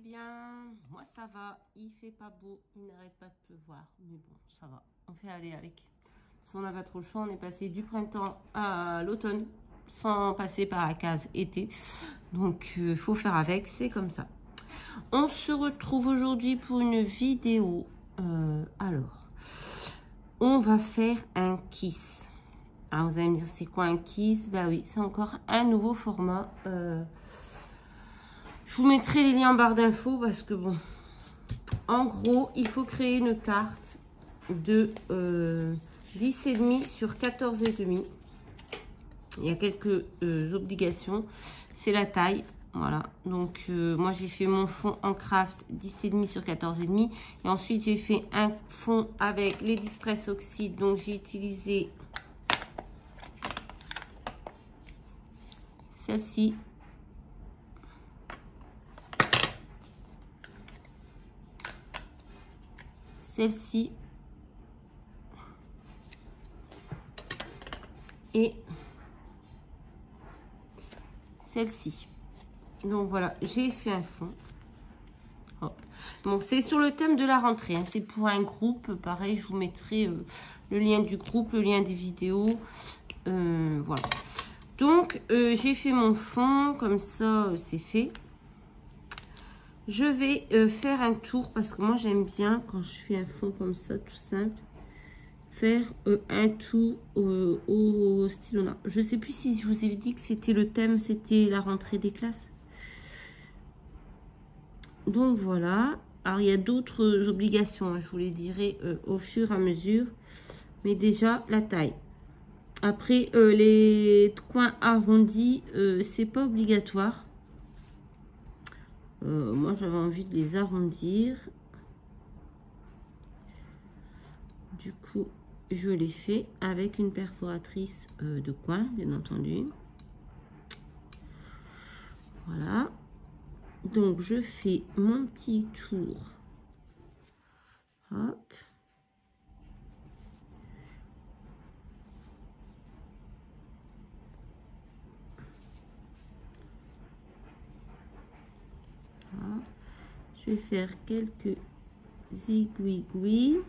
bien? Moi ça va, il fait pas beau, il n'arrête pas de pleuvoir, mais bon ça va, on fait aller avec. Si on n'a pas trop le choix, on est passé du printemps à l'automne sans passer par la case été, donc faut faire avec, c'est comme ça. On se retrouve aujourd'hui pour une vidéo. Alors, on va faire un kiss. Alors vous allez me dire c'est quoi un kiss? Bah oui, c'est encore un nouveau format. Je vous mettrai les liens en barre d'infos parce que bon, en gros, il faut créer une carte de 10,5 sur 14,5. Il y a quelques obligations. C'est la taille. Voilà. Donc, moi, j'ai fait mon fond en craft 10,5 sur 14,5. Et ensuite, j'ai fait un fond avec les Distress Oxide. Donc, j'ai utilisé celle-ci. Celle-ci. Et celle-ci. Donc voilà, j'ai fait un fond. Hop. Bon, c'est sur le thème de la rentrée, hein. C'est pour un groupe. Pareil, je vous mettrai le lien du groupe, le lien des vidéos. Voilà. Donc, j'ai fait mon fond. Comme ça, c'est fait. Je vais faire un tour parce que moi, j'aime bien quand je fais un fond comme ça, tout simple. Faire un tour au stylo. Je sais plus si je vous ai dit que c'était le thème, c'était la rentrée des classes. Donc voilà. Alors il y a d'autres obligations, hein, je vous les dirai au fur et à mesure. Mais déjà la taille. Après les coins arrondis, c'est pas obligatoire. Moi j'avais envie de les arrondir. Du coup, je l'ai fait avec une perforatrice de coin, bien entendu. Voilà. Donc, je fais mon petit tour. Hop. Voilà. Je vais faire quelques zigouigouis.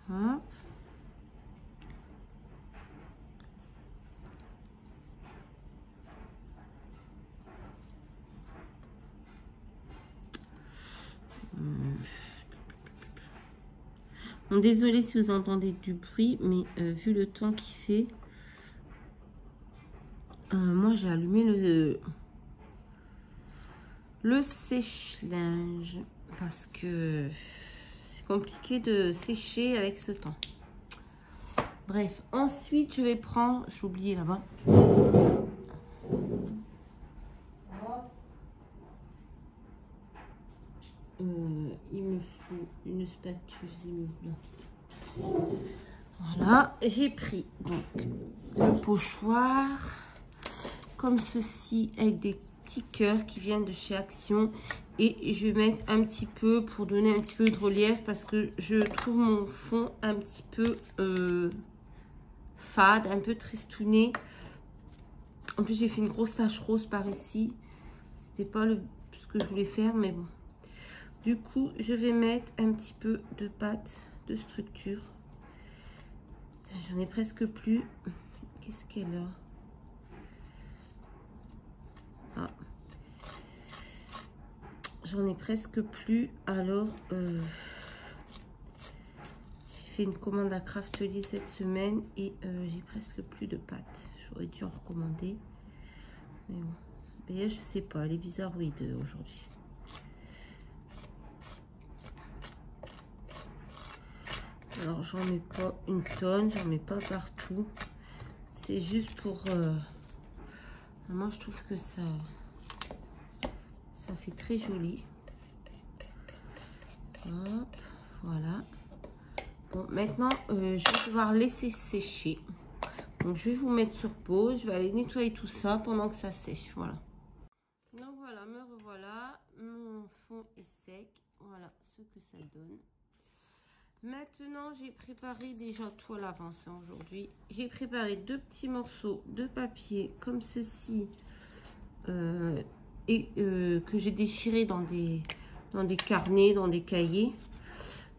Hop. Bon, désolé si vous entendez du bruit, mais vu le temps qu'il fait, moi j'ai allumé le sèche-linge parce que c'est compliqué de sécher avec ce temps. Bref, ensuite je vais prendre, j'ai oublié là-bas. Il me faut une spatule. Voilà, j'ai pris donc le pochoir comme ceci avec des petits cœurs qui viennent de chez Action, et je vais mettre un petit peu pour donner un petit peu de relief parce que je trouve mon fond un petit peu fade, un peu tristouné. En plus j'ai fait une grosse tache rose par ici, c'était pas ce que je voulais faire, mais bon. Du coup, je vais mettre un petit peu de pâte de structure. J'en ai presque plus. Qu'est-ce qu'elle a? Ah. J'en ai presque plus. Alors, j'ai fait une commande à Craftelier cette semaine et j'ai presque plus de pâte. J'aurais dû en recommander. Mais bon. Et je sais pas, elle est bizarroïde aujourd'hui. Alors, j'en mets pas une tonne, j'en mets pas partout. C'est juste pour... moi, je trouve que ça fait très joli. Hop, voilà. Bon, maintenant, je vais devoir laisser sécher. Donc, je vais vous mettre sur pause. Je vais aller nettoyer tout ça pendant que ça sèche. Voilà. Donc, voilà, me revoilà. Mon fond est sec. Voilà ce que ça donne. Maintenant, j'ai préparé déjà tout à l'avance aujourd'hui. J'ai préparé 2 petits morceaux de papier comme ceci que j'ai déchiré dans des carnets, dans des cahiers.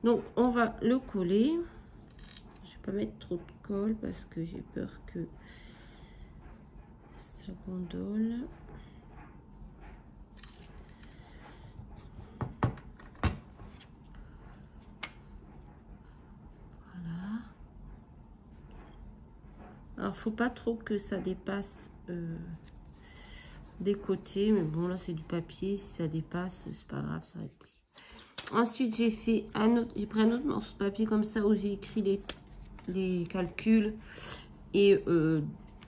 Donc, on va le coller. Je vais pas mettre trop de colle parce que j'ai peur que ça gondole. Alors, faut pas trop que ça dépasse des côtés, mais bon, là, c'est du papier. Si ça dépasse, c'est pas grave, ça va être plié. Ensuite, j'ai pris un autre morceau de papier comme ça où j'ai écrit les calculs et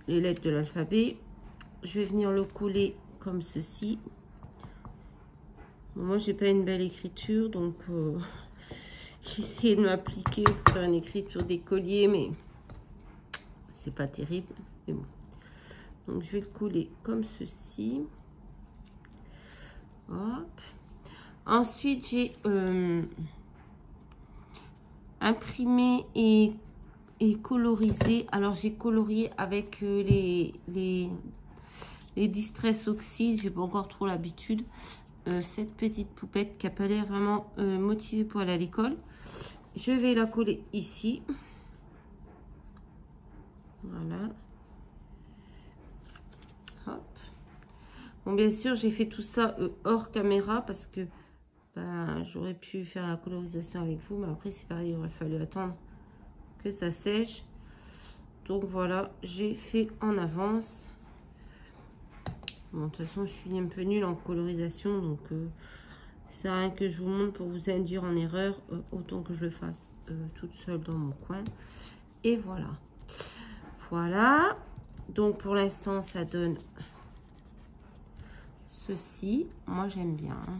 les lettres de l'alphabet. Je vais venir le coller comme ceci. Bon, moi, j'ai pas une belle écriture, donc j'ai essayé de m'appliquer pour faire une écriture d'écolier, mais c'est pas terrible, mais bon. Donc je vais le coller comme ceci. Hop. Ensuite j'ai imprimé et colorisé. Alors j'ai colorié avec les Distress Oxide. J'ai pas encore trop l'habitude. Cette petite poupette qui a pas l'air vraiment motivée pour aller à l'école. Je vais la coller ici. Voilà. Hop. Bon, bien sûr, j'ai fait tout ça hors caméra parce que ben, j'aurais pu faire la colorisation avec vous. Mais après, c'est pareil, il aurait fallu attendre que ça sèche. Donc voilà, j'ai fait en avance. Bon, de toute façon, je suis un peu nulle en colorisation. Donc, c'est rien que je vous montre pour vous induire en erreur. Autant que je le fasse toute seule dans mon coin. Et voilà. Voilà, donc pour l'instant ça donne ceci, moi j'aime bien, hein.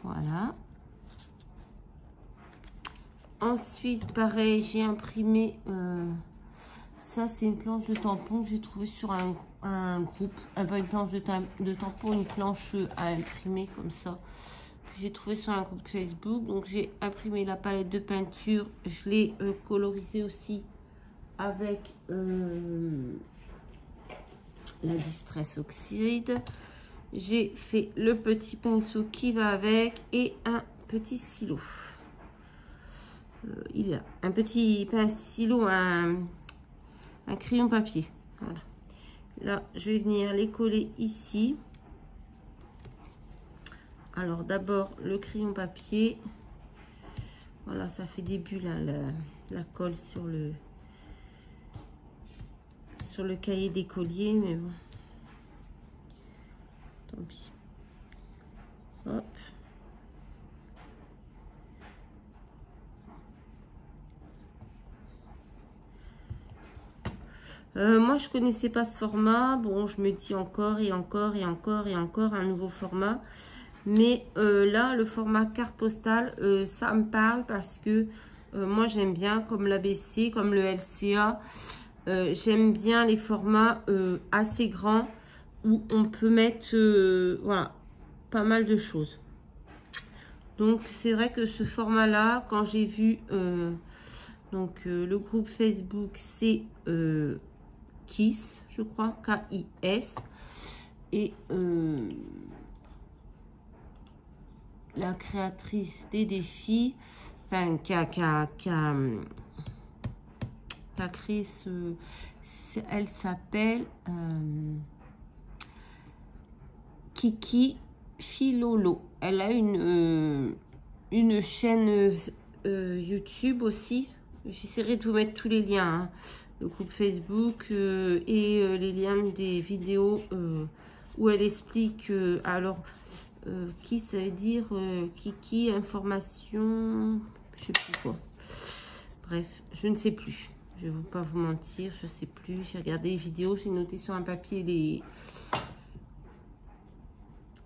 Voilà. Ensuite pareil, j'ai imprimé, ça c'est une planche de tampon que j'ai trouvé sur un groupe, pas une planche de tampon, une planche à imprimer comme ça, que j'ai trouvé sur un groupe Facebook. Donc j'ai imprimé la palette de peinture, je l'ai colorisée aussi avec la Distress Oxide. J'ai fait le petit pinceau qui va avec et un petit stylo. Il y a un petit stylo, un crayon papier. Voilà. Là, je vais venir les coller ici. Alors d'abord le crayon papier. Voilà, ça fait des bulles, hein, la colle sur le cahier d'écolier, mais bon, tant pis. Hop. Moi je connaissais pas ce format. Bon, je me dis encore et encore et encore et encore un nouveau format, mais là le format carte postale, ça me parle parce que moi j'aime bien, comme l'ABC, comme le LCA. J'aime bien les formats assez grands où on peut mettre voilà, pas mal de choses. Donc c'est vrai que ce format là, quand j'ai vu le groupe Facebook, c'est Kiss, je crois, K-I-S, et la créatrice des défis, enfin qui a créé elle s'appelle Kiki Filolo. Elle a une chaîne YouTube aussi. J'essaierai de vous mettre tous les liens, hein. Le groupe Facebook et les liens des vidéos où elle explique alors qui ça veut dire Kiki information, je sais plus quoi. Bref, je ne sais plus. Je ne vais pas vous mentir, je ne sais plus. J'ai regardé les vidéos, j'ai noté sur un papier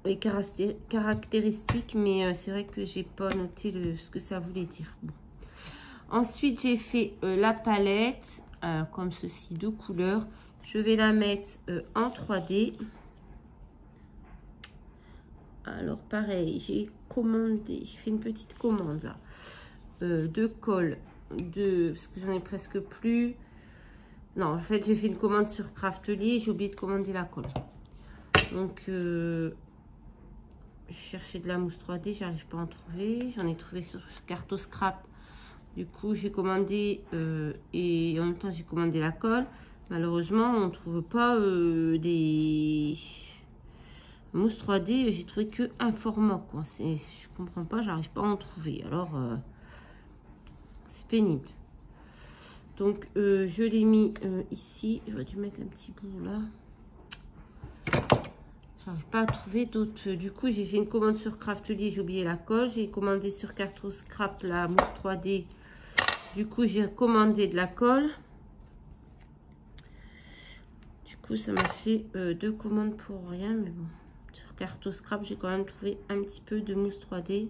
les caractéristiques, mais c'est vrai que j'ai pas noté ce que ça voulait dire. Bon. Ensuite, j'ai fait la palette, comme ceci, de couleurs. Je vais la mettre en 3D. Alors, pareil, j'ai fait une petite commande là. de colle, parce que j'en ai presque plus. Non, en fait, j'ai fait une commande sur Craftly, j'ai oublié de commander la colle. Donc, je cherchais de la mousse 3D, j'arrive pas à en trouver. J'en ai trouvé sur Carto Scrap. Du coup, j'ai commandé et en même temps, j'ai commandé la colle. Malheureusement, on ne trouve pas des mousses 3D. J'ai trouvé que un format, quoi. Je comprends pas, j'arrive pas à en trouver. Alors, c'est pénible. Donc, je l'ai mis ici. J'aurais dû mettre un petit bout là. J'arrive pas à trouver d'autres. Du coup, j'ai fait une commande sur Craftly. J'ai oublié la colle. J'ai commandé sur Carto Scrap la mousse 3D. Du coup, j'ai commandé de la colle. Du coup, ça m'a fait 2 commandes pour rien. Mais bon, sur Carto Scrap, j'ai quand même trouvé un petit peu de mousse 3D.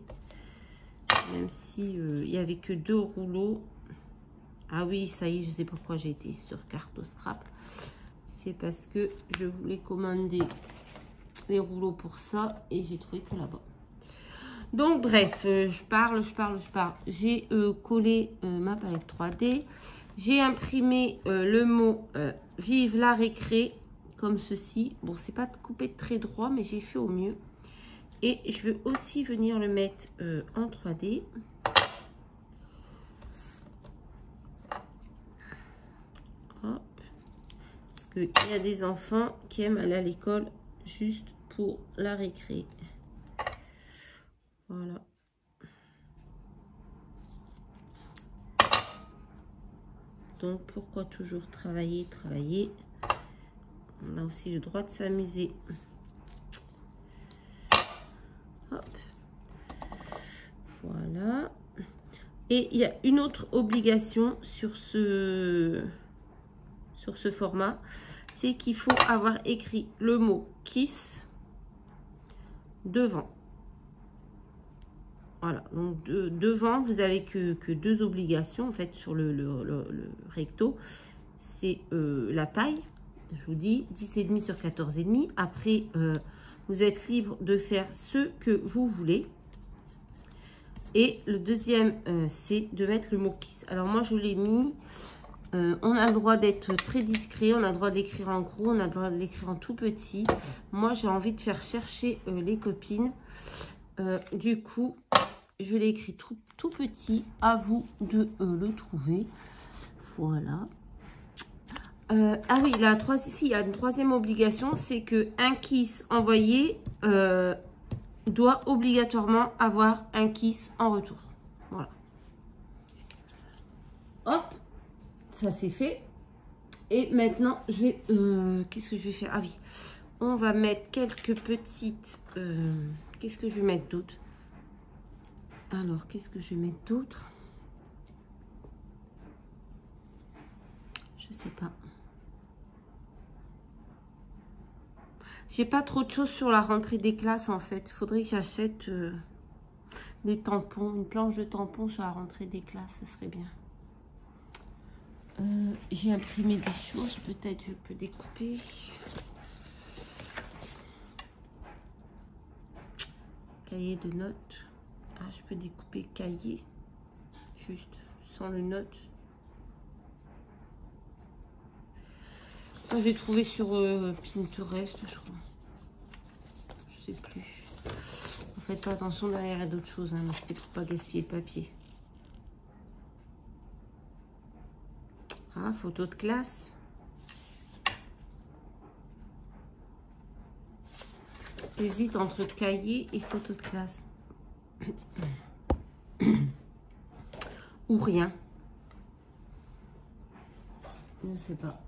Même si il n'y avait que 2 rouleaux. Ah oui, ça y est, je sais pourquoi j'ai été sur Carto Scrap. C'est parce que je voulais commander les rouleaux pour ça. Et j'ai trouvé que là-bas. Donc, bref, je parle. J'ai collé ma palette 3D. J'ai imprimé le mot Vive la récré, comme ceci. Bon, c'est pas coupé très droit, mais j'ai fait au mieux. Et je veux aussi venir le mettre en 3D. Hop. Parce qu'il y a des enfants qui aiment aller à l'école juste pour la récré. Voilà. Donc, pourquoi toujours travailler. On a aussi le droit de s'amuser. Hop. Voilà. Et il y a une autre obligation sur ce format. C'est qu'il faut avoir écrit le mot Kiss devant. Voilà. Donc, devant, vous avez que 2 obligations. En fait, sur le recto, c'est la taille. Je vous dis 10,5 sur 14,5. Après, vous êtes libre de faire ce que vous voulez. Et le deuxième, c'est de mettre le mot Kiss. Alors, moi, je l'ai mis. On a le droit d'être très discret. On a le droit d'écrire en gros. On a le droit de l'écrire en tout petit. Moi, j'ai envie de faire chercher les copines. Du coup, je l'ai écrit tout petit. À vous de le trouver. Voilà. Ah oui, il y a une troisième obligation, c'est que un kiss envoyé doit obligatoirement avoir un kiss en retour. Voilà. Hop, ça c'est fait. Et maintenant, je vais... qu'est-ce que je vais faire? Ah oui, on va mettre quelques petites... qu'est-ce que je vais mettre d'autre? Alors, qu'est-ce que je vais mettre d'autre? Je sais pas. J'ai pas trop de choses sur la rentrée des classes en fait. Il faudrait que j'achète des tampons, une planche de tampons sur la rentrée des classes, ça serait bien. J'ai imprimé des choses, peut-être je peux découper. Cahier de notes. Ah, je peux découper cahier, juste sans le note. J'ai trouvé sur Pinterest, je crois. Je sais plus. Faites pas attention, derrière il y a d'autres choses, hein, mais c'était pour pas gaspiller le papier. Ah, photo de classe. J'hésite entre cahier et photo de classe. Ou rien. Je ne sais pas.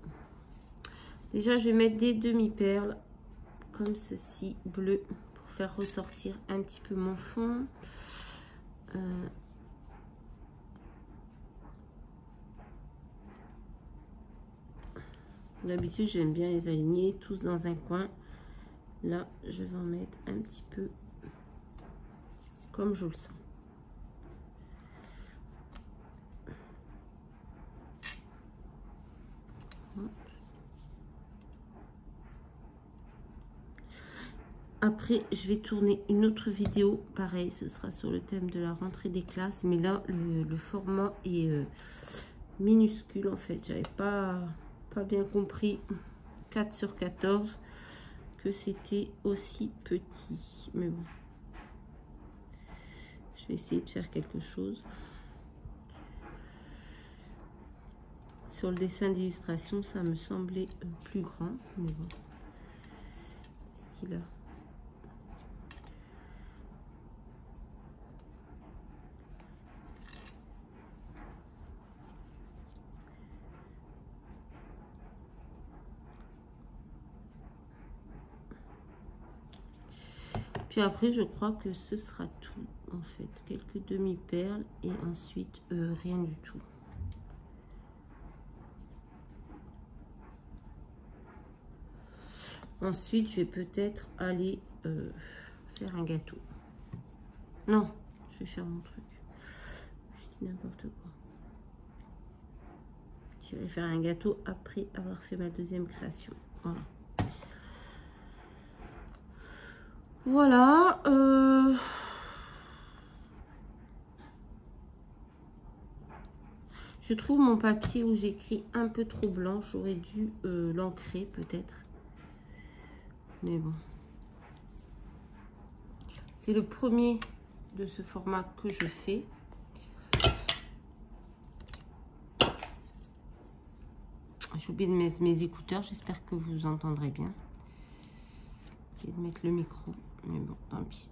Déjà, je vais mettre des demi-perles comme ceci, bleu, pour faire ressortir un petit peu mon fond. D'habitude, j'aime bien les aligner tous dans un coin. Là, je vais en mettre un petit peu comme je le sens. Après, après, je vais tourner une autre vidéo. Pareil, ce sera sur le thème de la rentrée des classes. Mais là, le format est minuscule en fait. J'avais pas bien compris 4 sur 14 que c'était aussi petit. Mais bon. Je vais essayer de faire quelque chose. Sur le dessin d'illustration, ça me semblait plus grand. Mais bon. Qu'est-ce qu'il a? Puis après, je crois que ce sera tout. En fait, quelques demi-perles et ensuite rien du tout. Ensuite, je vais peut-être aller faire un gâteau. Non, je vais faire mon truc. Je dis n'importe quoi. Je vais faire un gâteau après avoir fait ma deuxième création. Voilà. Voilà. Je trouve mon papier où j'écris un peu trop blanc. J'aurais dû l'ancrer peut-être. Mais bon. C'est le premier de ce format que je fais. J'ai oublié de mettre mes écouteurs. J'espère que vous entendrez bien. J'ai de mettre le micro. Mais bon, tant pis.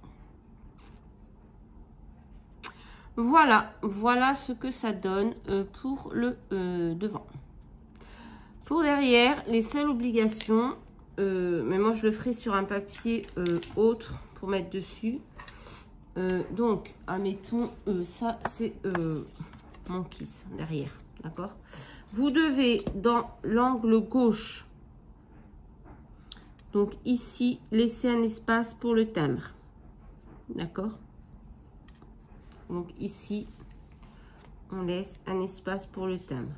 Voilà, voilà ce que ça donne pour le devant. Pour derrière, les seules obligations, mais moi je le ferai sur un papier autre pour mettre dessus. Donc, admettons, ça c'est mon kiss derrière, d'accord? Vous devez, dans l'angle gauche, donc ici, laisser un espace pour le timbre, d'accord? Donc ici, on laisse un espace pour le timbre.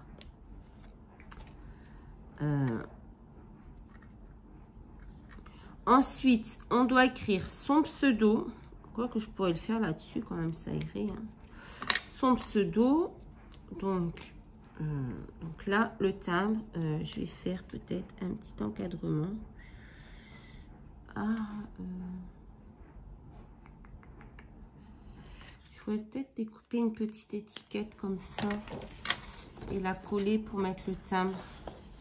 Ensuite, on doit écrire son pseudo. Quoi que je pourrais le faire là-dessus, quand même, ça irait. Hein. Son pseudo. Donc là, le timbre, je vais faire peut-être un petit encadrement. Je pourrais peut-être découper une petite étiquette comme ça et la coller pour mettre le timbre.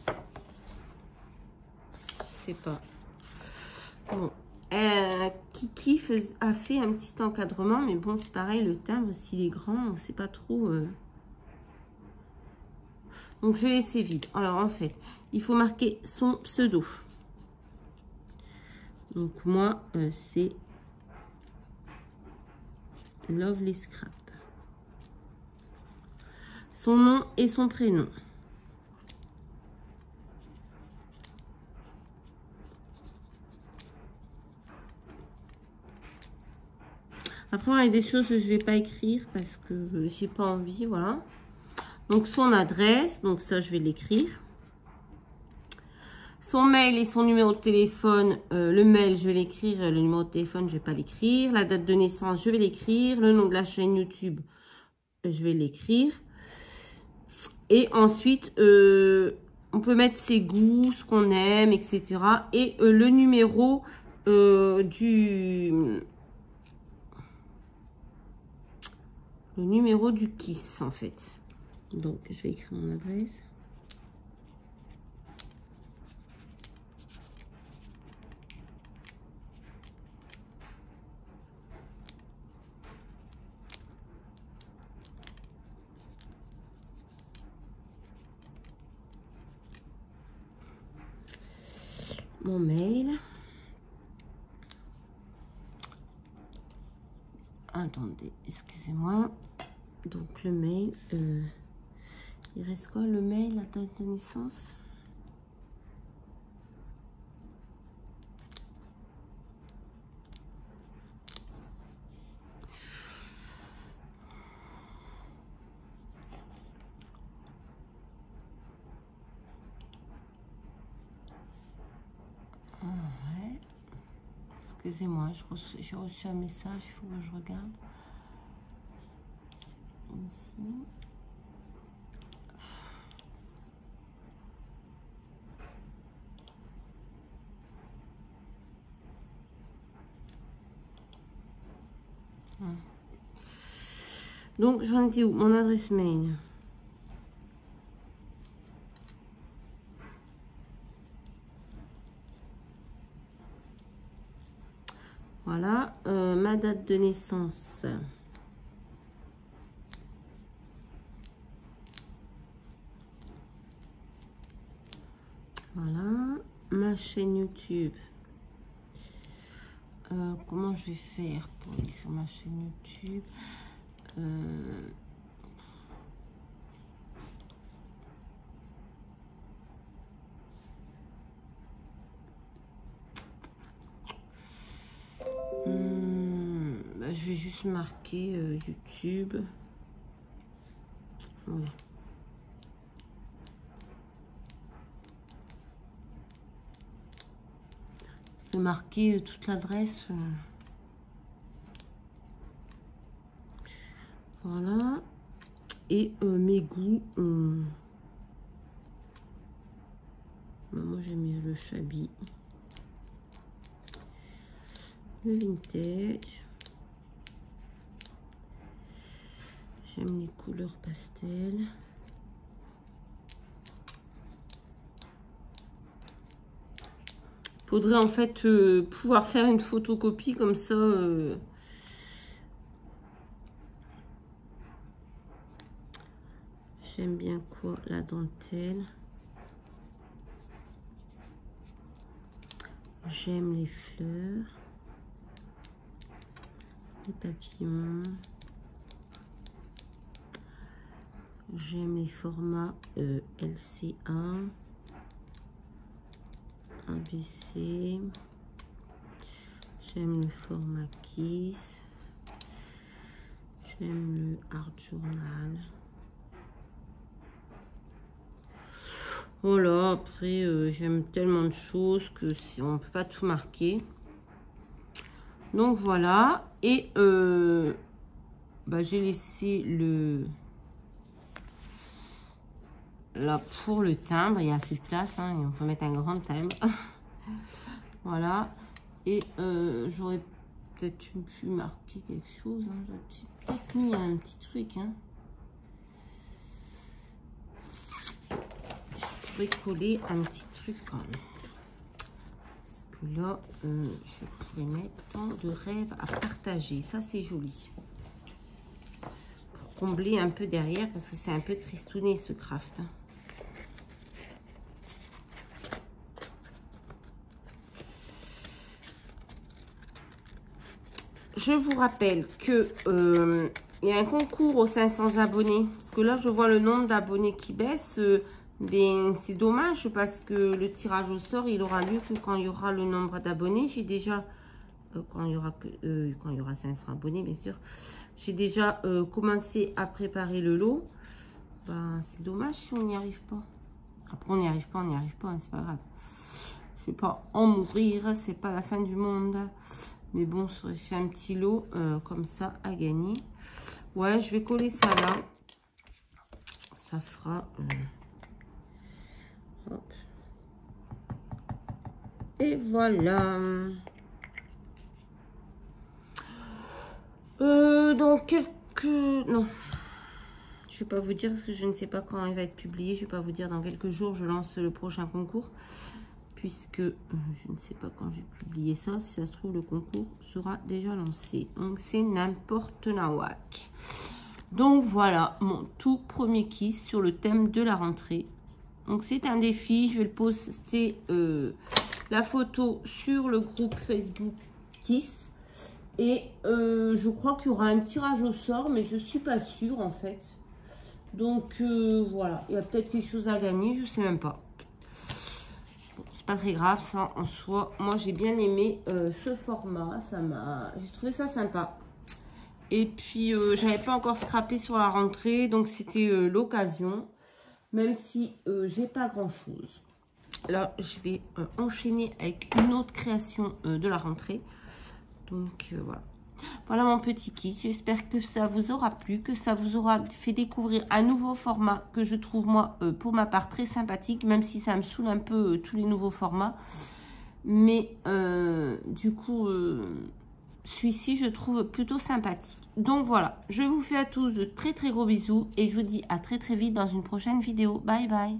Je sais pas. Bon. Kiki a fait un petit encadrement, mais bon, c'est pareil, le timbre, s'il est grand, on ne sait pas trop. Donc, je vais laisser vide. Alors, en fait, il faut marquer son pseudo. Donc, moi, c'est Lovely Scrap. Son nom et son prénom. Après, il y a des choses que je ne vais pas écrire parce que j'ai pas envie, voilà. Donc, son adresse, donc ça, je vais l'écrire. Son mail et son numéro de téléphone, le mail, je vais l'écrire, le numéro de téléphone, je ne vais pas l'écrire. La date de naissance, je vais l'écrire. Le nom de la chaîne YouTube, je vais l'écrire. Et ensuite, on peut mettre ses goûts, ce qu'on aime, etc. Et le numéro du KISS, en fait. Donc, je vais écrire mon adresse. Mon mail. Attendez, excusez-moi. Donc, le mail. Il reste quoi? Le mail, la date de naissance. Ouais. Parce Excusez-moi, j'ai reçu un message, il faut que je regarde. Ici. Donc, j'en étais où? Mon adresse mail. Voilà, ma date de naissance. Voilà, ma chaîne YouTube. Comment je vais faire pour écrire ma chaîne YouTube? Bah, je vais juste marquer YouTube. Ouais. Je vais marquer toute l'adresse. Voilà. Et mes goûts. Moi, j'aime bien le shabby. Le vintage. J'aime les couleurs pastel. Faudrait en fait pouvoir faire une photocopie comme ça. J'aime bien quoi? La dentelle. J'aime les fleurs. Les papillons. J'aime les formats LCA. ABC. J'aime le format Kiss. J'aime le Art Journal. Voilà, après, j'aime tellement de choses que on ne peut pas tout marquer. Donc voilà. Et bah, j'ai laissé le... Là, pour le timbre, il y a assez de place, hein, et on peut mettre un grand timbre. Voilà. Et j'aurais peut-être pu marquer quelque chose. Hein. J'aurais peut-être mis un petit truc. Hein. Je pourrais coller un petit truc quand même. Parce que là, je pourrais mettre tant de rêves à partager. Ça, c'est joli. Pour combler un peu derrière, parce que c'est un peu tristouné ce craft. Hein. Je vous rappelle que il y a un concours aux 500 abonnés. Parce que là, je vois le nombre d'abonnés qui baisse. Ben, c'est dommage parce que le tirage au sort, il aura lieu que quand il y aura le nombre d'abonnés. J'ai déjà, quand il y aura 500 abonnés, bien sûr. J'ai déjà commencé à préparer le lot. Ben, c'est dommage si on n'y arrive pas. Après, on n'y arrive pas, hein, c'est pas grave. Je vais pas en mourir, c'est pas la fin du monde. Mais bon, ça aurait fait un petit lot comme ça à gagner. Ouais, je vais coller ça là. Ça fera... hop. Et voilà. Dans quelques... Non. Je vais pas vous dire parce que je ne sais pas quand il va être publié. Je vais pas vous dire dans quelques jours, je lance le prochain concours. Puisque je ne sais pas quand j'ai publié ça. Si ça se trouve, le concours sera déjà lancé. Donc, c'est n'importe nawak. Donc, voilà mon tout premier kiss sur le thème de la rentrée. Donc, c'est un défi. Je vais le poster la photo sur le groupe Facebook Kiss. Et je crois qu'il y aura un tirage au sort, mais je ne suis pas sûre, en fait. Donc, voilà. Il y a peut-être quelque chose à gagner. Je ne sais même pas. Pas très grave ça en soi. Moi j'ai bien aimé ce format, j'ai trouvé ça sympa. Et puis j'avais pas encore scrappé sur la rentrée, donc c'était l'occasion, même si j'ai pas grand chose. là, je vais enchaîner avec une autre création de la rentrée. Donc, voilà. Voilà mon petit kit. J'espère que ça vous aura plu, que ça vous aura fait découvrir un nouveau format que je trouve, moi, pour ma part, très sympathique, même si ça me saoule un peu tous les nouveaux formats. Mais, du coup, celui-ci, je trouve plutôt sympathique. Donc, voilà. Je vous fais à tous de très, très gros bisous et je vous dis à très, très vite dans une prochaine vidéo. Bye, bye.